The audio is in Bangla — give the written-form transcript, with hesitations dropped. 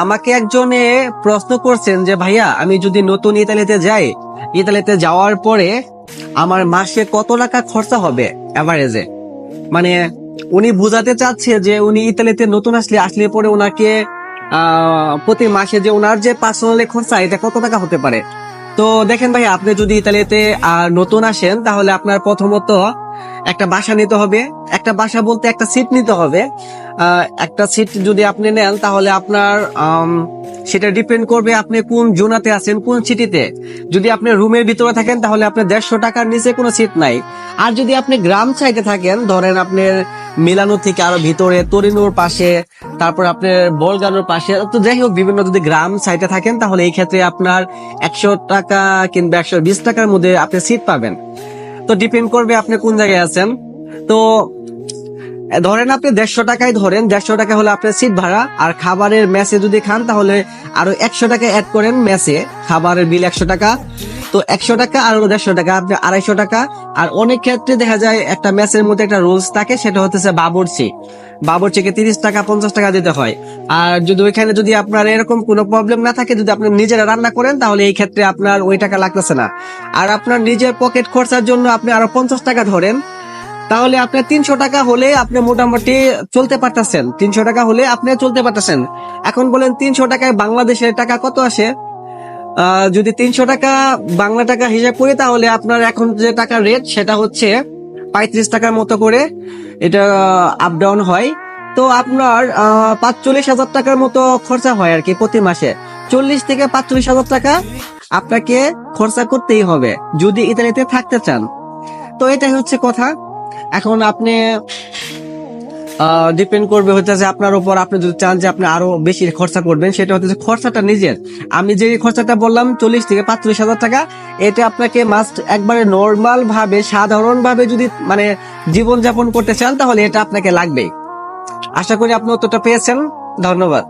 আমাকে একজনে প্রশ্ন করছেন যে ভাইয়া, আমি যদি নতুন ইতালিতে যাই, ইতালিতে যাওয়ার পরে আমার মাসে কত টাকা খরচা হবে এভারেজে। মানে উনি বোঝাতে চাচ্ছে যে উনি ইতালিতে নতুন আসলে পরে ওনাকে প্রতি মাসে যে ওনার যে পার্সোনালি খরচা এটা কত টাকা হতে পারে। তো দেখেন ভাই, আপনি যদি ইতালিতে নতুন আসেন তাহলে আপনার প্রথমত একটা বাসা নিতে হবে। একটা বাসা বলতে একটা সিট নিতে হবে। একটা সিট যদি আপনি নেন তাহলে আপনার সেটা ডিপেন্ড করবে আপনি কোন জোনাতে আছেন, কোন সিটিতে। যদি আপনি রুমের ভিতরে থাকেন তাহলে আপনার 150 টাকার নিচে কোনো সিট নাই। আর যদি আপনি গ্রাম সাইডে থাকেন, ধরেন আপনার মিলানো থেকে আরো ভিতরে তরিনোর পাশে, তারপর আপনার বলগানোর পাশে, তো যাই হোক বিভিন্ন যদি গ্রাম সাইডে থাকেন তাহলে এই ক্ষেত্রে আপনার 100 টাকা কিংবা 120 টাকার মধ্যে আপনি সিট পাবেন। তো ডিপেন্ড করবে আপনি কোন জায়গায় আছেন। তো ধরেন আপনি 150 টাকায় ধরেন, 150 টাকা হলে আপনার সিট ভাড়া। আর খাবারের মেসে যদি খান তাহলে আরো 100 টাকা অ্যাড করেন মেসে, খাবারের বিল 100 টাকা। তো 100 টাকা আর 150 টাকা, আপনি 250 টাকা। আর অনেক ক্ষেত্রে দেখা যায় একটা মেসের মধ্যে একটা রুলস থাকে, সেটা হচ্ছে বাবুর্চিকে 30 টাকা 50 টাকা দিতে হয়। আর যদি ওইখানে যদি আপনার এরকম কোনো প্রবলেম না থাকে, যদি আপনি নিজেরা রান্না করেন তাহলে এই ক্ষেত্রে আপনার ওই টাকা লাগতেছে না। আর আপনার নিজের পকেট খরচার জন্য আপনি আরো 50 টাকা ধরেন, তাহলে আপনার 300 টাকা হলে আপনি মোটামুটি চলতে পারতেছেন। 300 টাকা হলে আপনি চলতে পারতেছেন। এখন বলেন 300 টাকায় বাংলাদেশের টাকা কত আসে? যদি 300 টাকা বাংলা টাকা হিসাব করি তাহলে আপনার এখন যে টাকা রেট সেটা হচ্ছে 35 টাকার মতো করে, এটা আপ ডাউন হয়। তো আপনার 45,000 টাকার মতো খরচা হয় আর কি প্রতি মাসে। 40 থেকে 45,000 টাকা আপনাকে খরচা করতেই হবে যদি ইতালিতে থাকতে চান। তো এটাই হচ্ছে কথা। এখন আপনি ডিপেন্ড করবে হচ্ছে যে আপনার উপর। আপনি যদি চান যে আপনি আরো বেশি খরচা করবেন, সেটা হচ্ছে খরচাটা নিজের। আমি যে খরচাটা বললাম 40 থেকে 45,000 টাকা, এটা আপনাকে মাস্ট একবারে নর্মাল ভাবে, সাধারণ ভাবে যদি মানে জীবনযাপন করতে চান তাহলে এটা আপনাকে লাগবেই। আশা করি আপনি উত্তরটা পেয়েছেন। ধন্যবাদ।